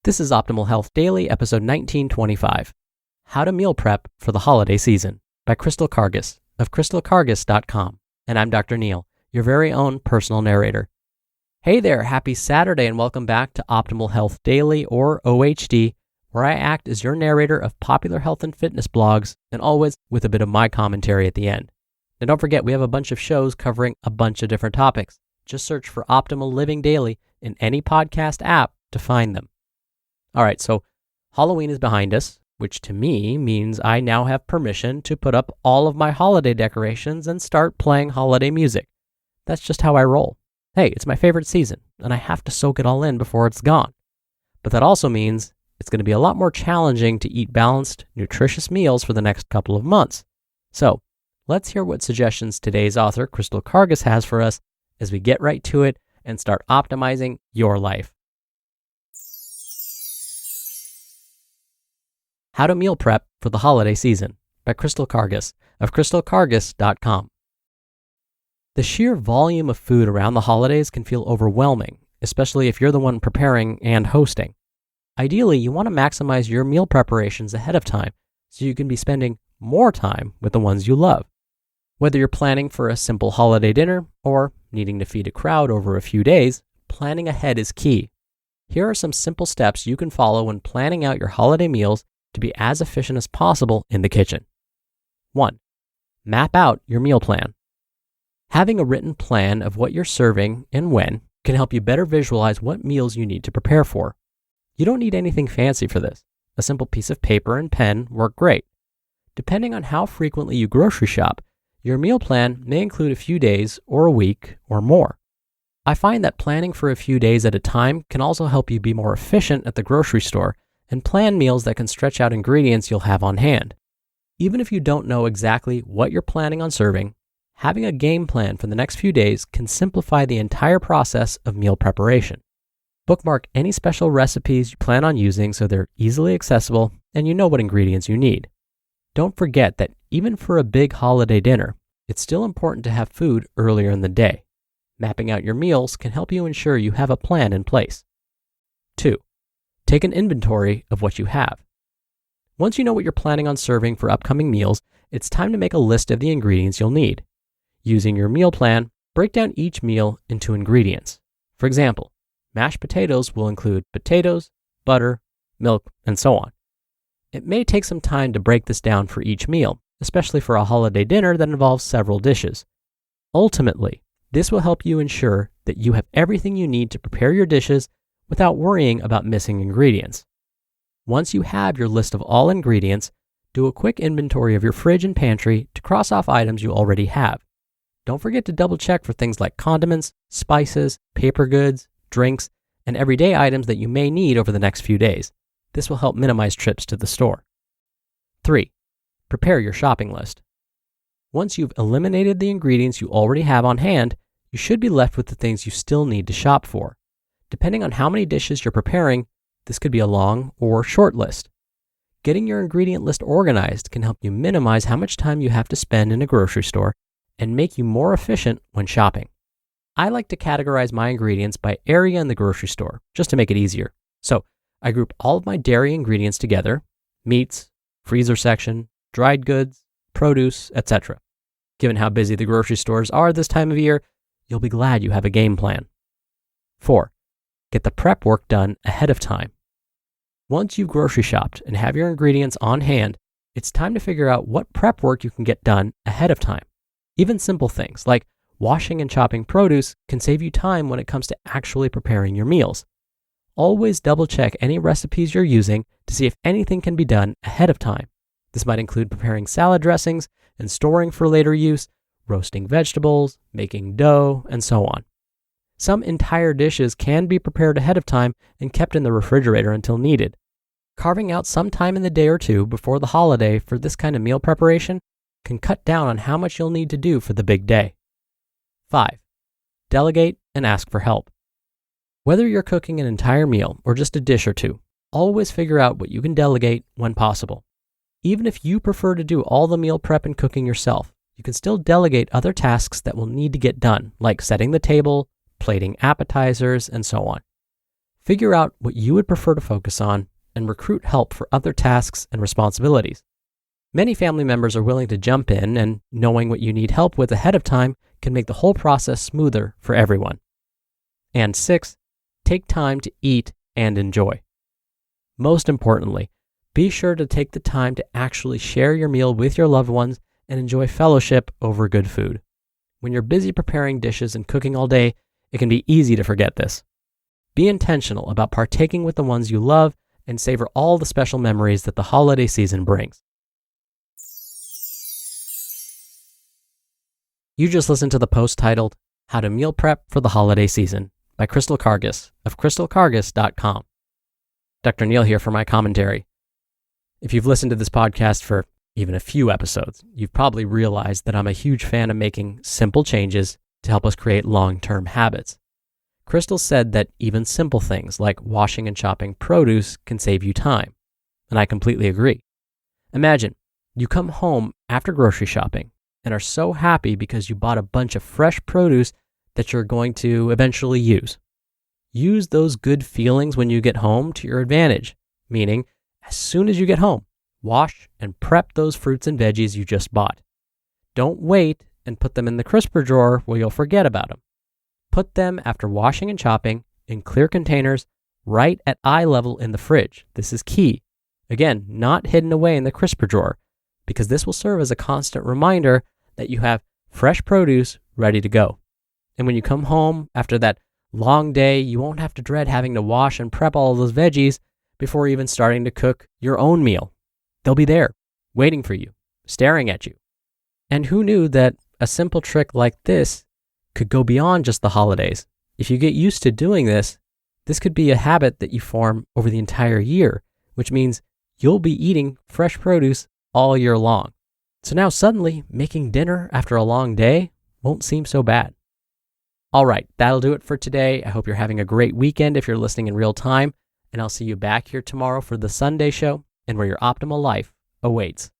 This is Optimal Health Daily, episode 1925, How to Meal Prep for the Holiday Season by Karges of crystalkarges.com. And I'm Dr. Neil, your very own personal narrator. Hey there, happy Saturday and welcome back to Optimal Health Daily, or OHD, where I act as your narrator of popular health and fitness blogs, and always with a bit of my commentary at the end. Now don't forget, we have a bunch of shows covering a bunch of different topics. Just search for Optimal Living Daily in any podcast app to find them. All right, so Halloween is behind us, which to me means I now have permission to put up all of my holiday decorations and start playing holiday music. That's just how I roll. Hey, it's my favorite season, and I have to soak it all in before it's gone. But that also means it's going to be a lot more challenging to eat balanced, nutritious meals for the next couple of months. So let's hear what suggestions today's author, Karges, has for us as we get right to it and start optimizing your life. How to Meal Prep for the Holiday Season by Karges of crystalkarges.com. The sheer volume of food around the holidays can feel overwhelming, especially if you're the one preparing and hosting. Ideally, you want to maximize your meal preparations ahead of time so you can be spending more time with the ones you love. Whether you're planning for a simple holiday dinner or needing to feed a crowd over a few days, planning ahead is key. Here are some simple steps you can follow when planning out your holiday meals to be as efficient as possible in the kitchen. 1. Map out your meal plan. Having a written plan of what you're serving and when can help you better visualize what meals you need to prepare for. You don't need anything fancy for this. A simple piece of paper and pen work great. Depending on how frequently you grocery shop, your meal plan may include a few days or a week or more. I find that planning for a few days at a time can also help you be more efficient at the grocery store and plan meals that can stretch out ingredients you'll have on hand. Even if you don't know exactly what you're planning on serving, having a game plan for the next few days can simplify the entire process of meal preparation. Bookmark any special recipes you plan on using so they're easily accessible and you know what ingredients you need. Don't forget that even for a big holiday dinner, it's still important to have food earlier in the day. Mapping out your meals can help you ensure you have a plan in place. 2. Take an inventory of what you have. Once you know what you're planning on serving for upcoming meals, it's time to make a list of the ingredients you'll need. Using your meal plan, break down each meal into ingredients. For example, mashed potatoes will include potatoes, butter, milk, and so on. It may take some time to break this down for each meal, especially for a holiday dinner that involves several dishes. Ultimately, this will help you ensure that you have everything you need to prepare your dishes without worrying about missing ingredients. Once you have your list of all ingredients, do a quick inventory of your fridge and pantry to cross off items you already have. Don't forget to double check for things like condiments, spices, paper goods, drinks, and everyday items that you may need over the next few days. This will help minimize trips to the store. 3. Prepare your shopping list. Once you've eliminated the ingredients you already have on hand, you should be left with the things you still need to shop for. Depending on how many dishes you're preparing, this could be a long or short list. Getting your ingredient list organized can help you minimize how much time you have to spend in a grocery store and make you more efficient when shopping. I like to categorize my ingredients by area in the grocery store, just to make it easier. So I group all of my dairy ingredients together: meats, freezer section, dried goods, produce, etc. Given how busy the grocery stores are this time of year, you'll be glad you have a game plan. 4. Get the prep work done ahead of time. Once you've grocery shopped and have your ingredients on hand, it's time to figure out what prep work you can get done ahead of time. Even simple things like washing and chopping produce can save you time when it comes to actually preparing your meals. Always double check any recipes you're using to see if anything can be done ahead of time. This might include preparing salad dressings and storing for later use, roasting vegetables, making dough, and so on. Some entire dishes can be prepared ahead of time and kept in the refrigerator until needed. Carving out some time in the day or two before the holiday for this kind of meal preparation can cut down on how much you'll need to do for the big day. 5. Delegate and ask for help. Whether you're cooking an entire meal or just a dish or two, always figure out what you can delegate when possible. Even if you prefer to do all the meal prep and cooking yourself, you can still delegate other tasks that will need to get done, like setting the table, plating appetizers, and so on. Figure out what you would prefer to focus on and recruit help for other tasks and responsibilities. Many family members are willing to jump in, and knowing what you need help with ahead of time can make the whole process smoother for everyone. And 6, take time to eat and enjoy. Most importantly, be sure to take the time to actually share your meal with your loved ones and enjoy fellowship over good food. When you're busy preparing dishes and cooking all day, it can be easy to forget this. Be intentional about partaking with the ones you love and savor all the special memories that the holiday season brings. You just listened to the post titled, How to Meal Prep for the Holiday Season by Crystal Karges of crystalkarges.com. Dr. Neil here for my commentary. If you've listened to this podcast for even a few episodes, you've probably realized that I'm a huge fan of making simple changes to help us create long-term habits. Crystal said that even simple things like washing and chopping produce can save you time, and I completely agree. Imagine you come home after grocery shopping and are so happy because you bought a bunch of fresh produce that you're going to eventually use. Use those good feelings when you get home to your advantage, meaning as soon as you get home, wash and prep those fruits and veggies you just bought. Don't wait and put them in the crisper drawer where you'll forget about them. Put them after washing and chopping in clear containers right at eye level in the fridge. This is key. Again, not hidden away in the crisper drawer, because this will serve as a constant reminder that you have fresh produce ready to go. And when you come home after that long day, you won't have to dread having to wash and prep all of those veggies before even starting to cook your own meal. They'll be there, waiting for you, staring at you. And who knew that a simple trick like this could go beyond just the holidays? If you get used to doing this, this could be a habit that you form over the entire year, which means you'll be eating fresh produce all year long. So now suddenly, making dinner after a long day won't seem so bad. All right, that'll do it for today. I hope you're having a great weekend if you're listening in real time, and I'll see you back here tomorrow for the Sunday show and where your optimal life awaits.